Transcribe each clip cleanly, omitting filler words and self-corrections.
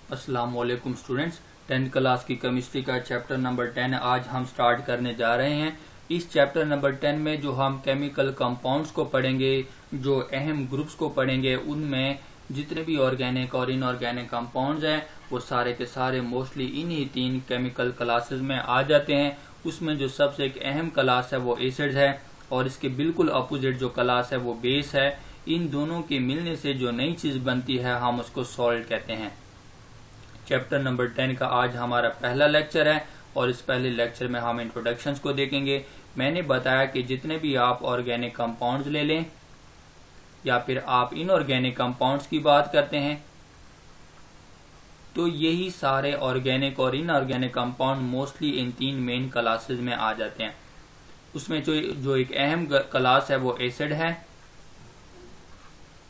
अस्सलाम वालेकुम students. 10th class की केमिस्ट्री का चैप्टर नंबर 10 आज हम स्टार्ट करने जा रहे हैं। इस चैप्टर नंबर 10 में जो हम केमिकल कंपाउंड्स को पढ़ेंगे, जो अहम ग्रुप्स को पढ़ेंगे, उनमें जितने भी ऑर्गेनिक और इनऑर्गेनिक कंपाउंड्स हैं वो सारे के सारे मोस्टली इन्हीं 3 केमिकल क्लासेस में आ जाते हैं। उसमें जो सबसे एक अहम क्लास है वो एसिड्स है और इसके बिल्कुल अपोजिट जो क्लास है वो बेस है। इन दोनों के मिलने से जो नई चीज बनती है हम उसको सॉल्ट कहते हैं। चैप्टर नंबर 10 का आज हमारा पहला लेक्चर है और इस पहले लेक्चर में हम इंट्रोडक्शंस को देखेंगे। मैंने बताया कि जितने भी आप ऑर्गेनिक कंपाउंड्स ले लें या फिर आप इनऑर्गेनिक कंपाउंड्स की बात करते हैं तो यही सारे ऑर्गेनिक और inorganic compound mostly in 3 main classes में आ जाते हैं। उसमें जो एक अहम क्लास है वो एसिड है।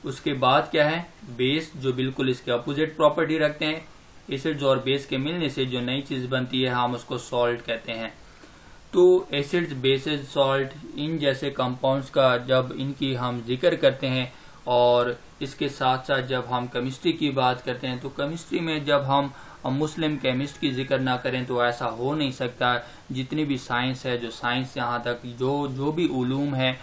उसके बाद क्या है, बेस, जो बिल्कुल इसके अपोजिट प्रॉपर्टी रखते हैं। एसिड्स और बेस के मिलने से जो नई चीज बनती है हम उसको सॉल्ट कहते हैं। तो एसिड्स, बेसेस, सॉल्ट, इन जैसे कंपाउंड्स का जब इनकी हम जिक्र करते हैं और इसके साथ साथ जब हम केमिस्ट्री की बात करते हैं तो केमिस्ट्री में जब हम मुस्लिम केमिस्ट की जिक्र ना करें तो ऐसा हो नहीं सकता। जितनी भी साइंस है, जो साइंस यहाँ तक जो भी उलूम है,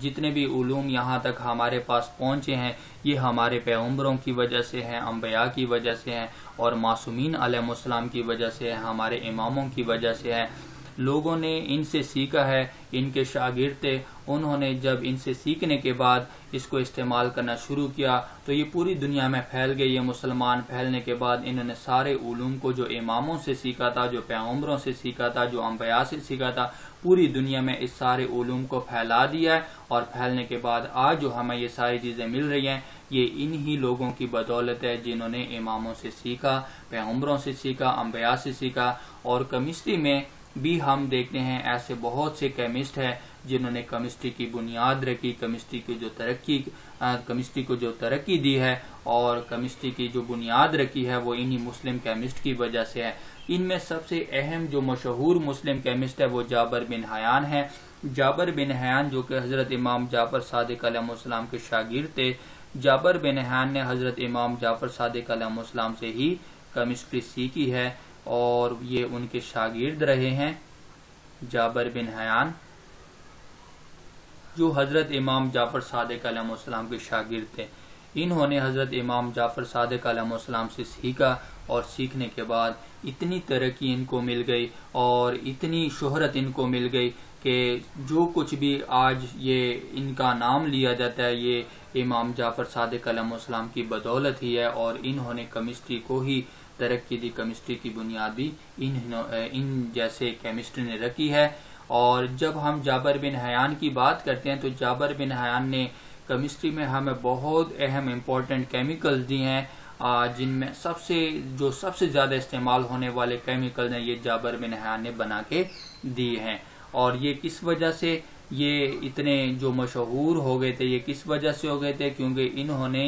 जितने भी उलूम यहाँ तक हमारे पास पहुंचे हैं ये हमारे पैगंबरों की वजह से हैं, अंबिया की वजह से हैं और मासूमीन अलैहिस्सलाम की वजह से है, हमारे इमामों की वजह से है। लोगों ने इनसे सीखा है, इनके शागिर्द थे, उन्होंने जब इनसे सीखने के बाद इसको इस्तेमाल करना शुरू किया तो ये पूरी दुनिया में फैल गई। ये मुसलमान फैलने के बाद इन्होंने सारे उलूम को जो इमामों से सीखा था, जो पैगंबरों से सीखा था, जो अंबिया से सीखा था, पूरी दुनिया में इस सारे उलूम को फैला दिया है। और फैलने के बाद आज जो हमें ये सारी चीजें मिल रही हैं ये इन्हीं लोगों की बदौलत है जिन्होंने इमामों से सीखा, पैगंबरों से सीखा, अंबिया से सीखा। और केमिस्ट्री में भी हम देखते हैं ऐसे बहुत से केमिस्ट हैं जिन्होंने केमिस्ट्री की बुनियाद रखी, केमिस्ट्री को जो तरक्की दी है और केमिस्ट्री की जो बुनियाद रखी है वो इन्हीं मुस्लिम केमिस्ट की वजह से है। इनमें सबसे अहम जो मशहूर मुस्लिम केमिस्ट है वो जाबर बिन हयान है। जाबर बिन हयान जो कि हजरत इमाम जाफर सादिक अलैहिस्सलाम के शागिर्द थे। जाबर बिन हयान ने हजरत इमाम जाफर सादिक अलैहिस्सलाम से ही केमिस्ट्री सीखी है और ये उनके शागिर्द रहे हैं। जाबर बिन हयान जो हजरत इमाम जाफर सादिक अलैहिस्सलाम के शागिर्द थे, इन्होंने हजरत इमाम जाफर सादिक अलैहिस्सलाम से सीखा और सीखने के बाद इतनी तरक्की इनको मिल गई और इतनी शोहरत इनको मिल गई कि जो कुछ भी आज ये इनका नाम लिया जाता है ये इमाम जाफर सादिक अलैहिस्सलाम की बदौलत ही है। और इन्होंने केमिस्ट्री को ही तरक्की दी, केमिस्ट्री की बुनियाद भी इन जैसे केमिस्ट्री ने रखी है। और जब हम जाबर बिन हयान की बात करते हैं तो जाबर बिन हयान ने केमिस्ट्री में हमें बहुत अहम इम्पोर्टेंट केमिकल्स दिए हैं जिनमें सबसे ज्यादा इस्तेमाल होने वाले केमिकल हैं ये जाबर बिन हयान ने बना के दिए हैं। और ये किस वजह से ये इतने जो मशहूर हो गए थे, ये किस वजह से हो गए थे, क्योंकि इन्होंने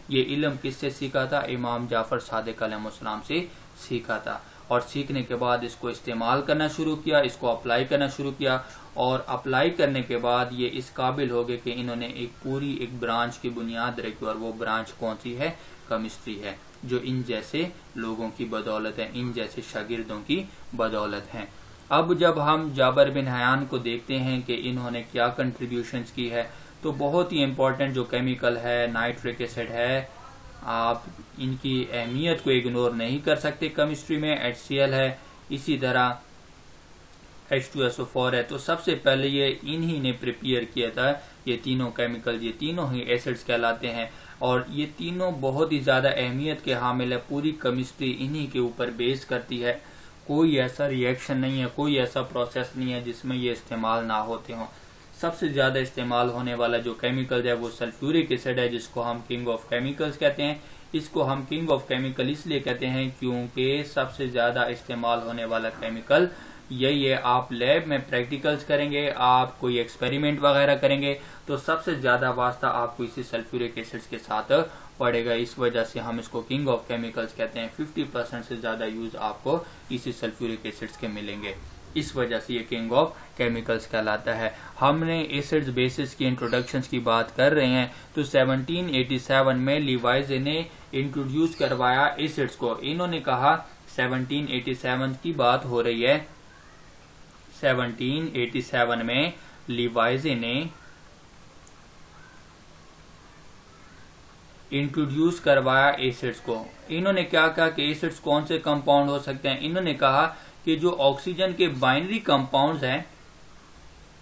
ये इल्म किससे सीखा था, इमाम जाफर सादिक अलैहिस्सलाम से सीखा था। और सीखने के बाद इसको इस्तेमाल करना शुरू किया, इसको अप्लाई करना शुरू किया और अप्लाई करने के बाद ये इस काबिल हो गए कि इन्होंने एक ब्रांच की बुनियाद रखी। और वो ब्रांच कौन सी है, केमिस्ट्री है, जो इन जैसे लोगों की बदौलत है, इन जैसे शागिर्दों की बदौलत है। अब जब हम जाबर बिन हयान को देखते हैं कि इन्होंने क्या कंट्रीब्यूशंस की है तो बहुत ही इम्पोर्टेंट जो केमिकल है नाइट्रिक एसिड है। आप इनकी अहमियत को इग्नोर नहीं कर सकते। केमिस्ट्री में HCl है, इसी तरह H2SO4 है। तो सबसे पहले ये इन्हीं ने प्रिपेयर किया था ये तीनों केमिकल, ये तीनों ही एसिड्स कहलाते हैं और ये तीनों बहुत ही ज्यादा अहमियत के हामिल है। पूरी केमिस्ट्री इन्हीं के ऊपर बेस करती है। कोई ऐसा रिएक्शन नहीं है, कोई ऐसा प्रोसेस नहीं है जिसमें ये इस्तेमाल ना होते हों। सबसे ज्यादा इस्तेमाल होने वाला जो केमिकल है वो सल्फ्यूरिक एसिड है, जिसको हम किंग ऑफ केमिकल्स कहते हैं। इसको हम किंग ऑफ केमिकल इसलिए कहते हैं क्योंकि सबसे ज्यादा इस्तेमाल होने वाला केमिकल यही है। आप लैब में प्रैक्टिकल्स करेंगे, आप कोई एक्सपेरिमेंट वगैरह करेंगे तो सबसे ज्यादा वास्ता आपको इसी सल्फ्यूरिक एसिड्स के साथ पड़ेगा। इस वजह से हम इसको किंग ऑफ केमिकल्स कहते हैं। 50% से ज्यादा यूज आपको इसी सल्फ्यूरिक एसिड्स के मिलेंगे। इस वजह से ये किंग ऑफ केमिकल्स कहलाता है। हमने एसिड्स बेसिस की इंट्रोडक्शंस की बात कर रहे हैं तो 1787 में लिवाइजे ने इंट्रोड्यूस करवाया एसिड्स को। इन्होंने कहा 1787 की बात हो रही है। 1787 में लिवाइजे ने इंट्रोड्यूस करवाया एसिड्स को। इन्होंने क्या कहा कि एसिड्स कौन से कंपाउंड हो सकते हैं। इन्होंने कहा कि जो ऑक्सीजन के बाइनरी कंपाउंड्स हैं,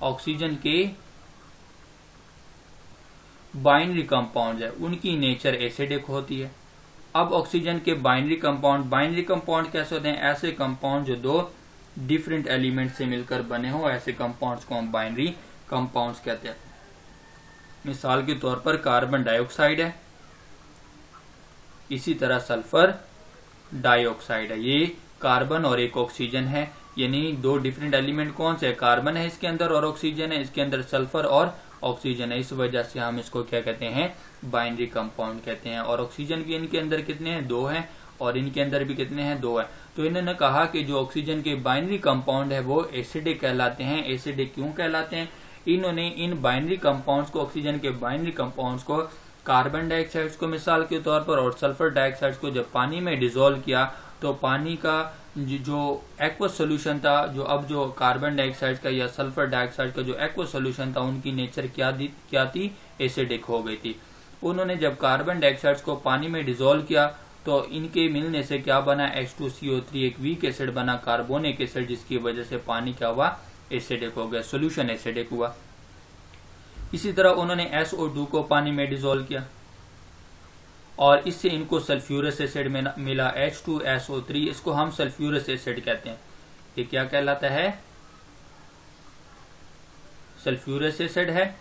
ऑक्सीजन के बाइनरी कंपाउंड्स है, उनकी नेचर एसिडिक होती है। अब ऑक्सीजन के बाइनरी कंपाउंड कैसे होते हैं? ऐसे कंपाउंड जो दो डिफरेंट एलिमेंट से मिलकर बने हो, ऐसे कंपाउंड्स को हम बाइनरी कंपाउंड्स कहते हैं। मिसाल के तौर पर कार्बन डाइऑक्साइड है, इसी तरह सल्फर डाइऑक्साइड है। ये कार्बन और एक ऑक्सीजन है, यानी दो डिफरेंट एलिमेंट कौन से? कार्बन है इसके अंदर और ऑक्सीजन है, इसके अंदर सल्फर और ऑक्सीजन है। इस वजह से हम इसको क्या कहते हैं? बाइनरी कंपाउंड कहते हैं। और ऑक्सीजन भी इनके अंदर कितने हैं? 2 हैं, और इनके अंदर भी कितने हैं? 2 हैं। तो इन्होंने कहा कि जो ऑक्सीजन के बाइनरी कंपाउंड है वो एसिडिक कहलाते हैं। एसिडिक क्यों कहलाते हैं? इन्होंने इन बाइनरी कंपाउंड्स को, ऑक्सीजन के बाइनरी कंपाउंड्स को, कार्बन डाइऑक्साइड को मिसाल के तौर पर और सल्फर डाइऑक्साइड को जब पानी में डिसॉल्व किया तो पानी का जो एक्वस सोल्यूशन था, जो कार्बन डाइऑक्साइड का या सल्फर डाइऑक्साइड का जो एक्वस सोल्यूशन था, उनकी नेचर क्या थी? एसिडिक हो गई थी। उन्होंने जब कार्बन डाइऑक्साइड को पानी में डिसॉल्व किया तो इनके मिलने से क्या बना? H2CO3 एक वीक एसिड बना, कार्बोनिक एसिड, जिसकी वजह से पानी क्या हुआ? एसिडिक हो गया, सोल्यूशन एसिडिक हुआ। इसी तरह उन्होंने SO2 को पानी में डिसॉल्व किया और इससे इनको सल्फ्यूरस एसिड मिला, H2SO3। इसको हम सल्फ्यूरस एसिड कहते हैं। ये क्या कहलाता है? सल्फ्यूरस एसिड है।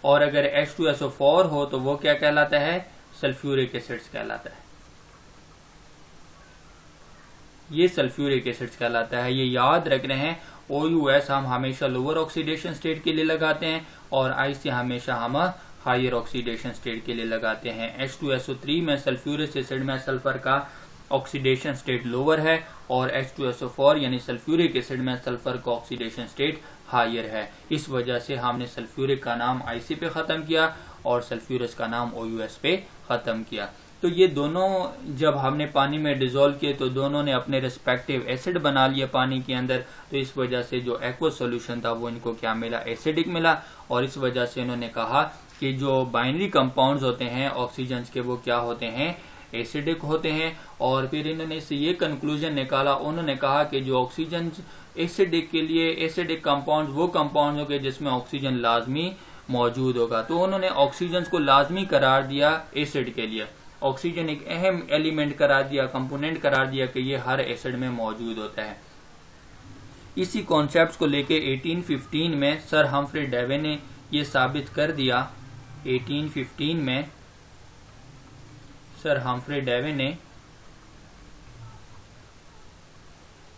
और अगर H2SO4 हो तो वो क्या कहलाता है? सल्फ्यूरिक एसिड्स कहलाता है। ये सल्फ्यूरिक एसिड्स कहलाता है। ये याद रखने हैं। OUS हम हमेशा लोअर ऑक्सीडेशन स्टेट के लिए लगाते हैं और IC हमेशा हम हायर ऑक्सीडेशन स्टेट के लिए लगाते हैं। H2SO3 में, सल्फ्यूरिक एसिड में, सल्फर का ऑक्सीडेशन स्टेट लोअर है और H2SO4 यानी सल्फ्यूरिक एसिड में सल्फर का ऑक्सीडेशन स्टेट हायर है। इस वजह से हमने सल्फ्यूरिक का नाम IC पे खत्म किया और सल्फ्यूरस का नाम OUS पे खत्म किया। तो ये दोनों जब हमने पानी में डिसॉल्व किए तो दोनों ने अपने रिस्पेक्टिव एसिड बना लिए पानी के अंदर। तो इस वजह से जो एक्वस सॉल्यूशन था वो इनको क्या मिला? एसिडिक मिला। और इस वजह से इन्होंने कहा कि जो बाइनरी कंपाउंड्स होते हैं ऑक्सीजन के, वो क्या होते हैं? एसिडिक होते हैं। और फिर इन्होंने इससे ये कंक्लूजन निकाला, उन्होंने कहा कि जो ऑक्सीजन एसिडिक के लिए, एसिडिक कंपाउंड वो कंपाउंड होंगे जिसमें ऑक्सीजन लाजमी मौजूद होगा। तो उन्होंने ऑक्सीजन को लाजमी करार दिया एसिड के लिए। ऑक्सीजन एक अहम एलिमेंट करार दिया, कंपोनेंट करार दिया कि ये हर एसिड में मौजूद होता है। इसी कॉन्सेप्ट को लेके 1815 में सर हम्फ्री डेवी ने ये साबित कर दिया। 1815 में सर हम्फ्री डेवी ने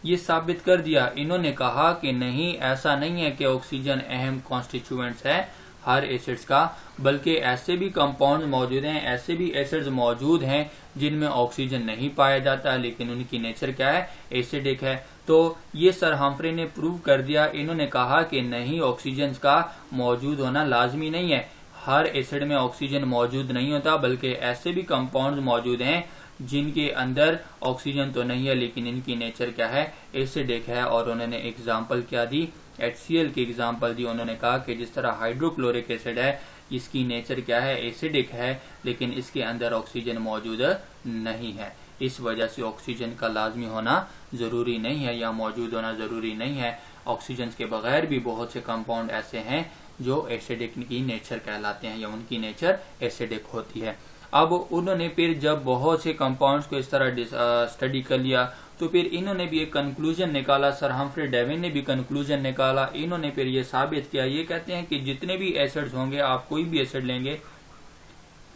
ये साबित कर दिया। इन्होंने कहा कि नहीं, ऐसा नहीं है कि ऑक्सीजन अहम कॉन्स्टिट्यूएंट्स है हर एसिड्स का, बल्कि ऐसे भी कंपाउंड मौजूद हैं, ऐसे भी एसिड्स मौजूद हैं जिनमें ऑक्सीजन नहीं पाया जाता लेकिन उनकी नेचर क्या है? एसिडिक है। तो ये सर हम्फ्री ने प्रूव कर दिया। इन्होंने कहा कि नहीं, ऑक्सीजन का मौजूद होना लाजमी नहीं है। हर एसिड में ऑक्सीजन मौजूद नहीं होता, बल्कि ऐसे भी कंपाउंड मौजूद हैं जिनके अंदर ऑक्सीजन तो नहीं है लेकिन इनकी नेचर क्या है? एसिडिक है। और उन्होंने एग्जाम्पल क्या दी? HCl की एग्जाम्पल दी। उन्होंने कहा कि जिस तरह हाइड्रोक्लोरिक एसिड है, इसकी नेचर क्या है? एसिडिक है, लेकिन इसके अंदर ऑक्सीजन मौजूद नहीं है। इस वजह से ऑक्सीजन का लाजमी होना जरूरी नहीं है या मौजूद होना जरूरी नहीं है। ऑक्सीजन के बगैर भी बहुत से कंपाउंड ऐसे हैं जो एसिडिक की नेचर कहलाते हैं या उनकी नेचर एसिडिक होती है। अब उन्होंने फिर जब बहुत से कंपाउंड्स को इस तरह स्टडी कर लिया तो फिर इन्होंने भी एक कंक्लूजन निकाला। सर हम्फ्री डेवी ने भी कंक्लूजन निकाला। इन्होंने फिर ये साबित किया, ये कहते हैं कि जितने भी एसिड्स होंगे, आप कोई भी एसिड लेंगे,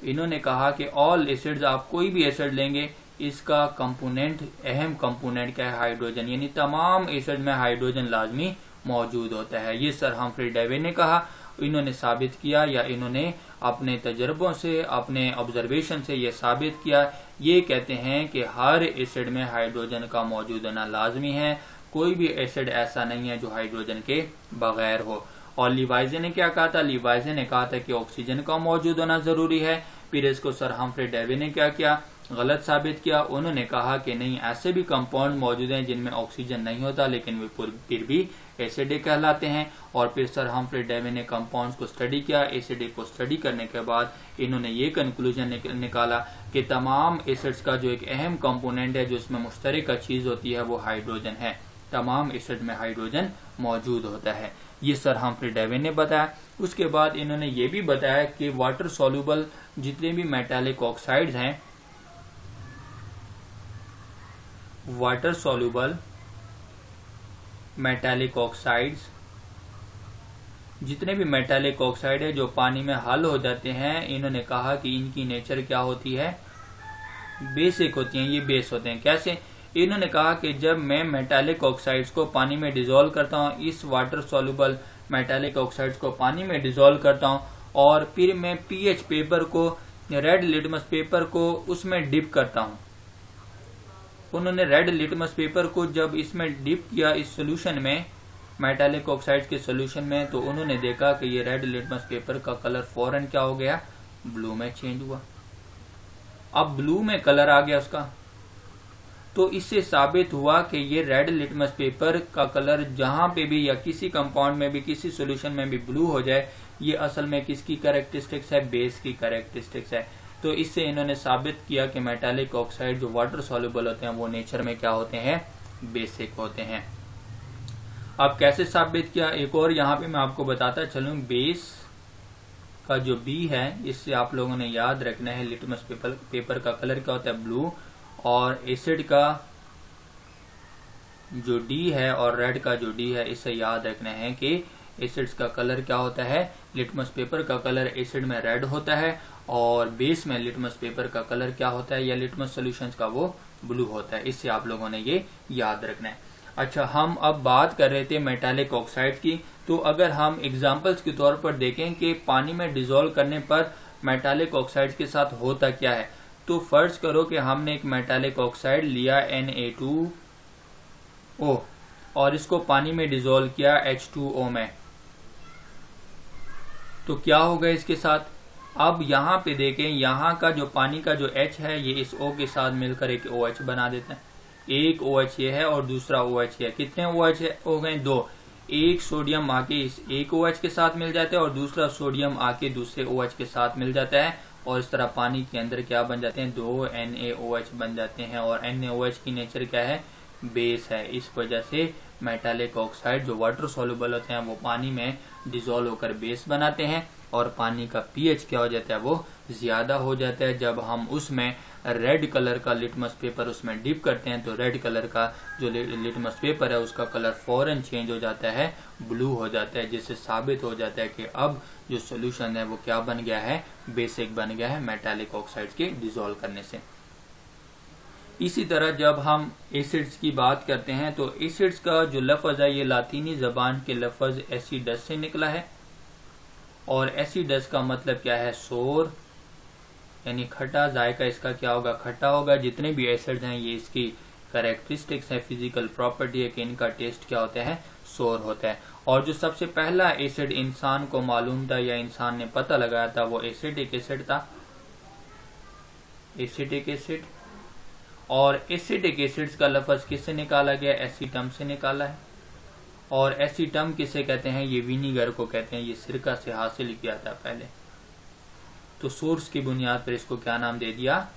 इन्होंने कहा कि ऑल एसिड्स, आप कोई भी एसिड लेंगे, इसका कंपोनेंट, अहम कंपोनेंट क्या है? हाइड्रोजन। यानी तमाम एसिड में हाइड्रोजन लाजमी मौजूद होता है। ये सर हम्फ्री डेवी ने कहा। इन्होंने साबित किया या इन्होंने अपने तजर्बों से, अपने ऑब्जर्वेशन से ये साबित किया। ये कहते हैं कि हर एसिड में हाइड्रोजन का मौजूद होना लाजमी है। कोई भी एसिड ऐसा नहीं है जो हाइड्रोजन के बगैर हो। और लिवाइजे ने क्या कहा था? लिवाइजे ने कहा था कि ऑक्सीजन का मौजूद होना जरूरी है। फिर इसको सर हम्फ्री डेवी ने क्या किया? गलत साबित किया। उन्होंने कहा कि नहीं, ऐसे भी कंपाउंड मौजूद हैं जिनमें ऑक्सीजन नहीं होता लेकिन वे फिर भी एसिडिक कहलाते हैं। और फिर सर हम्फ्री डेवी ने कंपाउंड्स को स्टडी किया। एसिडिक को स्टडी करने के बाद इन्होंने ये कंक्लूजन निकाला कि तमाम एसिड्स का जो एक अहम कंपोनेंट है, जो इसमें मुश्तरक चीज होती है, वो हाइड्रोजन है। तमाम एसिड में हाइड्रोजन मौजूद होता है। ये सर हम्फ्री डेवी ने बताया। उसके बाद इन्होंने ये भी बताया कि वाटर सॉल्युबल जितने भी मेटालिक ऑक्साइड्स हैं, वाटर सॉल्युबल मेटालिक ऑक्साइड्स, जितने भी मेटालिक ऑक्साइड है जो पानी में हल हो जाते हैं, इन्होंने कहा कि इनकी नेचर क्या होती है, बेसिक होती हैं। ये बेस होते हैं। कैसे? इन्होंने कहा कि जब मैं मेटालिक ऑक्साइड्स को पानी में डिसॉल्व करता हूँ, इस वाटर सॉल्युबल मेटालिक ऑक्साइड्स को पानी में डिसॉल्व करता हूँ और फिर मैं पीएच पेपर को, रेड लिटमस पेपर को उसमें डिप करता हूँ। उन्होंने रेड लिटमस पेपर को जब इसमें डिप किया, इस सोल्यूशन में, मेटालिक ऑक्साइड के सोल्यूशन में, तो उन्होंने देखा कि ये रेड लिटमस पेपर का कलर फौरन क्या हो गया, ब्लू में चेंज हुआ। अब ब्लू में कलर आ गया उसका, तो इससे साबित हुआ कि ये रेड लिटमस पेपर का कलर जहां पे भी या किसी कंपाउंड में भी, किसी सॉल्यूशन में भी ब्लू हो जाए, ये असल में किसकी कैरेक्टरिस्टिक्स है, बेस की कैरेक्टरिस्टिक्स है। तो इससे इन्होंने साबित किया कि मेटालिक ऑक्साइड जो वाटर सॉल्युबल होते हैं वो नेचर में क्या होते हैं, बेसिक होते हैं। अब कैसे साबित किया, एक और यहाँ पे मैं आपको बताता चलूं। बेस का जो बी है, इससे आप लोगों ने याद रखना है लिटमस पेपर का कलर क्या होता है, ब्लू, और एसिड का जो डी है और रेड का जो डी है, इससे याद रखना है कि एसिड्स का कलर क्या होता है, लिटमस पेपर का कलर एसिड में रेड होता है और बेस में लिटमस पेपर का कलर क्या होता है, या लिटमस सॉल्यूशंस का, वो ब्लू होता है। इससे आप लोगों ने ये याद रखना है। अच्छा, हम अब बात कर रहे थे मेटालिक ऑक्साइड की। तो अगर हम एग्जांपल्स के तौर पर देखें कि पानी में डिसॉल्व करने पर मेटालिक ऑक्साइड के साथ होता क्या है, तो फर्ज करो कि हमने एक मेटालिक ऑक्साइड लिया Na2O और इसको पानी में डिसॉल्व किया H2O में, तो क्या होगा इसके साथ। अब यहाँ पे देखें, यहाँ का जो पानी का जो H है, ये इस O के साथ मिलकर एक OH बना देते हैं। एक OH ये है और दूसरा OH है। कितने OH हो गए, 2। एक सोडियम आके इस एक OH के साथ मिल जाता है और दूसरा सोडियम आके दूसरे OH के साथ मिल जाता है, और इस तरह पानी के अंदर क्या बन जाते हैं, 2 NaOH बन जाते हैं। और NaOH की नेचर क्या है, बेस है। इस वजह से मेटालिक ऑक्साइड जो वाटर सॉल्युबल होते हैं वो पानी में डिसॉल्व होकर बेस बनाते हैं, और पानी का पीएच क्या हो जाता है, वो ज्यादा हो जाता है। जब हम उसमें रेड कलर का लिटमस पेपर उसमें डिप करते हैं, तो रेड कलर का जो लिटमस पेपर है उसका कलर फौरन चेंज हो जाता है, ब्लू हो जाता है, जिससे साबित हो जाता है कि अब जो सोल्यूशन है वो क्या बन गया है, बेसिक बन गया है मेटालिक ऑक्साइड के डिसॉल्व करने से। इसी तरह जब हम एसिड्स की बात करते हैं, तो एसिड्स का जो लफ्ज है ये लातीनी जबान के लफ्ज एसिडस से निकला है, और एसिडस का मतलब क्या है, सोर, यानी खट्टा। जायका इसका क्या होगा, खट्टा होगा। जितने भी एसिड्स हैं ये इसकी कैरेक्टरिस्टिक्स है, फिजिकल प्रॉपर्टी है कि इनका टेस्ट क्या होता है, सोर होता है। और जो सबसे पहला एसिड इंसान को मालूम था या इंसान ने पता लगाया था, वो एसिटिक एसिड था, एसिटिक एसिड। और एसिटिक एसिड्स का लफ्ज किससे निकाला गया, एसीटम से निकाला है। और एसीटम किसे कहते हैं, ये विनीगर को कहते हैं। ये सिरका से हासिल किया था पहले, तो सोर्स की बुनियाद पर इसको क्या नाम दे दिया,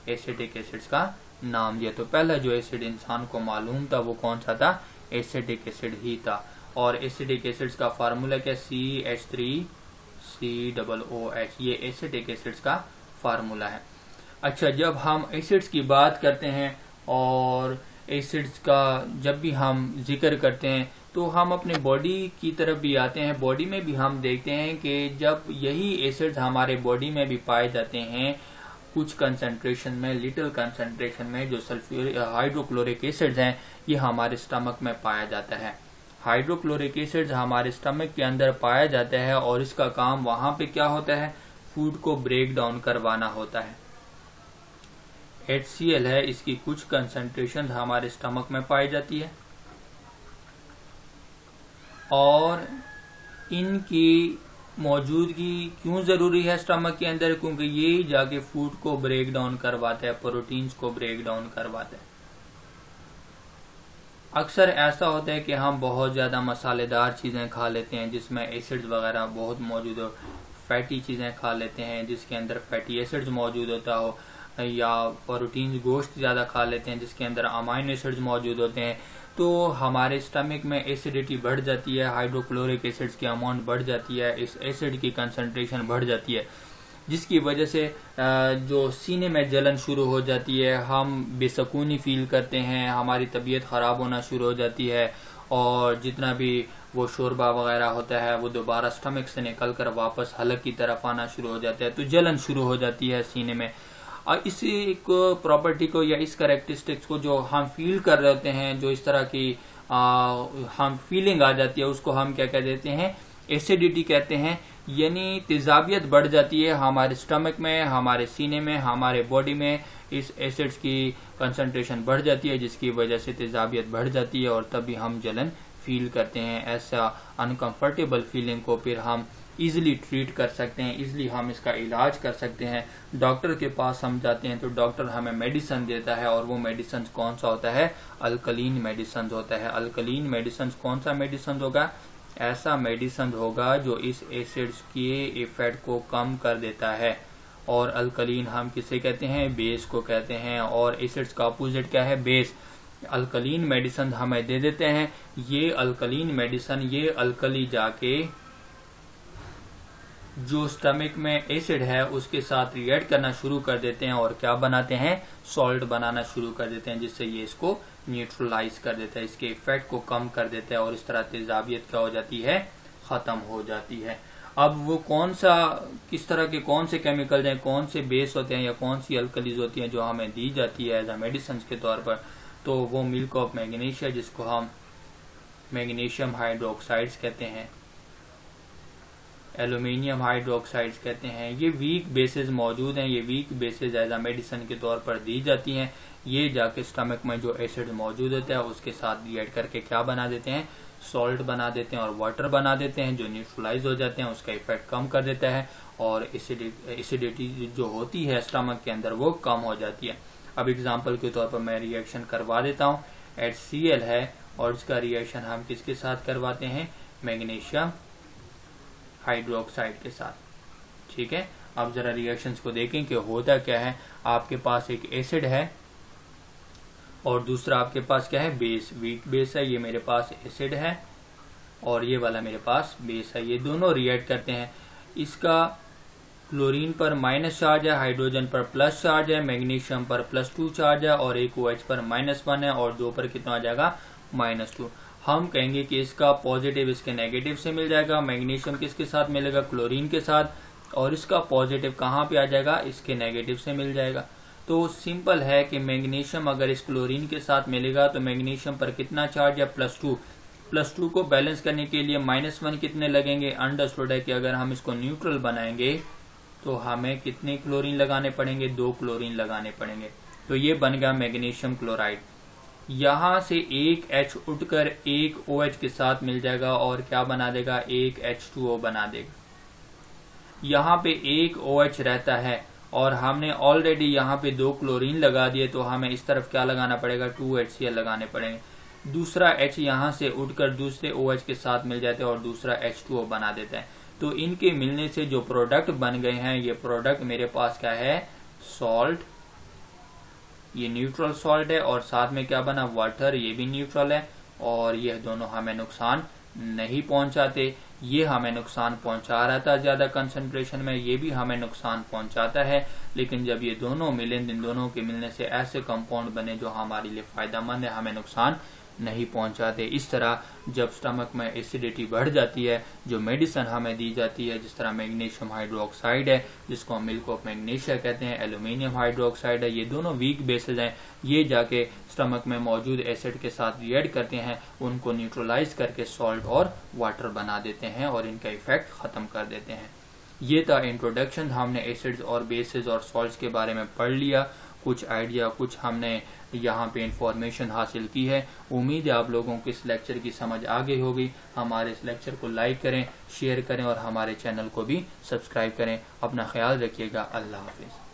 एसिटिक एसिड्स का नाम दिया। तो पहला जो एसिड इंसान को मालूम था वो कौन सा था, एसिटिक एसिड ही था। और एसिटिक एसिड्स का फार्मूला क्या, CH3COOH, ये एसिटिक एसिड्स का फार्मूला है। अच्छा, जब हम एसिड्स की बात करते हैं और एसिड्स का जब भी हम जिक्र करते हैं, तो हम अपने बॉडी की तरफ भी आते हैं। बॉडी में भी हम देखते हैं कि जब यही एसिड्स हमारे बॉडी में भी पाए जाते हैं, कुछ कंसंट्रेशन में, लिटिल कंसंट्रेशन में, जो सल्फ्यूरिक हाइड्रोक्लोरिक एसिड्स हैं, ये हमारे स्टमक में पाया जाता है। हाइड्रोक्लोरिक एसिड्स हमारे स्टमक के अंदर पाया जाता है, और इसका काम वहां पे क्या होता है, फूड को ब्रेक डाउन करवाना होता है। HCl है, इसकी कुछ कंसंट्रेशन हमारे स्टमक में पाई जाती है, और इनकी मौजूदगी क्यों जरूरी है स्टमक के अंदर? क्योंकि ये जाके फूड को ब्रेक डाउन करवाता है, प्रोटीन्स को ब्रेक डाउन करवाता है। अक्सर ऐसा होता है कि हम बहुत ज्यादा मसालेदार चीजें खा लेते हैं जिसमें एसिड्स वगैरह बहुत मौजूद हो, फैटी चीजें खा लेते हैं जिसके अंदर फैटी एसिड्स मौजूद होता हो, या प्रोटीन गोश्त ज्यादा खा लेते हैं जिसके अंदर अमाइनो एसिड्स मौजूद होते हैं, तो हमारे स्टमक में एसिडिटी बढ़ जाती है, हाइड्रोक्लोरिक एसिड्स की अमाउंट बढ़ जाती है, इस एसिड की कंसंट्रेशन बढ़ जाती है, जिसकी वजह से जो सीने में जलन शुरू हो जाती है, हम बेसकूनी फील करते हैं, हमारी तबीयत खराब होना शुरू हो जाती है, और जितना भी वो शोरबा वगैरह होता है वो दोबारा स्टमक से निकलकर वापस हलक की तरफ आना शुरू हो जाता है, तो जलन शुरू हो जाती है सीने में। और इसी प्रॉपर्टी को या इस कैरेक्टरिस्टिक्स को जो हम फील कर रहे होते हैं, जो इस तरह की हम फीलिंग आ जाती है, उसको हम क्या कह देते हैं? एसिडिटी कहते हैं। यानी तेजाबियत बढ़ जाती है हमारे स्टमक में, हमारे सीने में, हमारे बॉडी में इस एसिड्स की कंसंट्रेशन बढ़ जाती है, जिसकी वजह से तेजाबियत बढ़ जाती है और तभी हम जलन फील करते हैं। ऐसा अनकंफर्टेबल फीलिंग को फिर हम इजिली ट्रीट कर सकते हैं, इजिली हम इसका इलाज कर सकते हैं। डॉक्टर के पास हम जाते हैं तो डॉक्टर हमें मेडिसिन देता है, और वो मेडिसिन कौन सा होता है? अल्कलीन मेडिसिन होता है। अल्कलीन मेडिसिन कौन सा मेडिसिन होगा? ऐसा मेडिसिन होगा जो इस एसिड्स के इफेक्ट को कम कर देता है। और अल्कलीन हम किसे कहते हैं? बेस को कहते हैं। और एसिड्स का अपोजिट क्या है? बेस। अल्कलीन मेडिसिन हमें दे देते हैं। ये अल्कलीन मेडिसिन, ये अल्कली जाके जो स्टमक में एसिड है उसके साथ रिएक्ट करना शुरू कर देते हैं और क्या बनाते हैं? सॉल्ट बनाना शुरू कर देते हैं, जिससे ये इसको न्यूट्रलाइज कर देता है, इसके इफेक्ट को कम कर देता है, और इस तरह तेजाबियत क्या हो जाती है? खत्म हो जाती है। अब वो कौन सा, किस तरह के कौन से केमिकल हैं, कौन से बेस होते हैं या कौन सी अल्कलीज होती हैं जो हमें दी जाती है एज अ मेडिसिन के तौर पर? तो वो मिल्क ऑफ मैग्नीशिया, जिसको हम मैग्नीशियम हाइड्रोक्साइड्स कहते हैं, एल्यूमिनियम हाइड्रोक्साइड्स कहते हैं, ये वीक बेसिस मौजूद हैं। ये weak bases as a medicine के तौर पर दी जाती हैं। ये जाके स्टमक में जो एसिड मौजूद होता है उसके साथ रिएक्ट करके क्या बना देते हैं? सॉल्ट बना देते हैं और वाटर बना देते हैं, जो न्यूट्रलाइज हो जाते हैं, उसका इफेक्ट कम कर देता है, और एसिडिटी जो होती है स्टमक के अंदर वो कम हो जाती है। अब एग्जाम्पल के तौर पर मैं रिएक्शन करवा देता हूँ। HCl है और इसका रिएक्शन हम किसके साथ करवाते हैं? मैग्नीशियम हाइड्रोक्साइड के साथ। ठीक है, अब जरा रिएक्शंस को देखें कि होता क्या है। आपके पास एक एसिड है और दूसरा आपके पास क्या है? बेस, वीक बेस है। ये मेरे पास एसिड है और ये वाला मेरे पास बेस है। ये दोनों रिएक्ट करते हैं। इसका क्लोरीन पर माइनस चार्ज है, हाइड्रोजन पर प्लस चार्ज है, मैग्नीशियम पर +2 चार्ज है, और एक OH पर -1 है, और 2 पर कितना आ जाएगा? -2। हम कहेंगे कि इसका पॉजिटिव इसके नेगेटिव से मिल जाएगा। मैग्नीशियम किसके साथ मिलेगा? क्लोरीन के साथ। और इसका पॉजिटिव कहाँ पे आ जाएगा? इसके नेगेटिव से मिल जाएगा। तो सिंपल है कि मैग्नीशियम अगर इस क्लोरीन के साथ मिलेगा तो मैग्नीशियम पर कितना चार्ज है? +2। +2 को बैलेंस करने के लिए -1 कितने लगेंगे? अंडरस्टूड है कि अगर हम इसको न्यूट्रल बनाएंगे तो हमें कितने क्लोरीन लगाने पड़ेंगे? 2 क्लोरीन लगाने पड़ेंगे। तो ये बन गया मैग्नीशियम क्लोराइड। यहां से एक H उठकर एक OH के साथ मिल जाएगा और क्या बना देगा? एक H2O बना देगा। यहाँ पे एक OH रहता है और हमने ऑलरेडी यहाँ पे 2 क्लोरीन लगा दिए, तो हमें इस तरफ क्या लगाना पड़ेगा? 2 HCl लगाने पड़ेंगे। दूसरा H यहाँ से उठकर दूसरे OH के साथ मिल जाते हैं और दूसरा H2O बना देता है। तो इनके मिलने से जो प्रोडक्ट बन गए हैं, ये प्रोडक्ट मेरे पास क्या है? सॉल्ट। ये न्यूट्रल सॉल्ट है, और साथ में क्या बना? वाटर। ये भी न्यूट्रल है, और ये दोनों हमें नुकसान नहीं पहुंचाते। ये हमें नुकसान पहुंचा रहा था ज्यादा कंसंट्रेशन में, ये भी हमें नुकसान पहुंचाता है। लेकिन जब ये दोनों मिले, इन दोनों के मिलने से ऐसे कंपाउंड बने जो हमारे लिए फायदेमंद है, हमें नुकसान नहीं पहुंचाते। इस तरह जब स्टमक में एसिडिटी बढ़ जाती है, जो मेडिसिन हमें दी जाती है, जिस तरह मैग्नीशियम हाइड्रोक्साइड है जिसको हम मिल्क ऑफ मैग्नीशिया कहते हैं, एल्यूमिनियम हाइड्रोक्साइड है, ये दोनों वीक बेसिस हैं। ये जाके स्टमक में मौजूद एसिड के साथ रिएक्ट करते हैं, उनको न्यूट्रलाइज करके सॉल्ट और वाटर बना देते हैं और इनका इफेक्ट खत्म कर देते हैं। ये था इंट्रोडक्शन। हमने एसिड्स और बेसिस और सॉल्ट्स के बारे में पढ़ लिया। कुछ आइडिया, कुछ हमने यहाँ पे इंफॉर्मेशन हासिल की है। उम्मीद है आप लोगों को इस लेक्चर की समझ आ गई होगी। हमारे इस लेक्चर को लाइक करें, शेयर करें और हमारे चैनल को भी सब्सक्राइब करें। अपना ख्याल रखिएगा। अल्लाह हाफिज।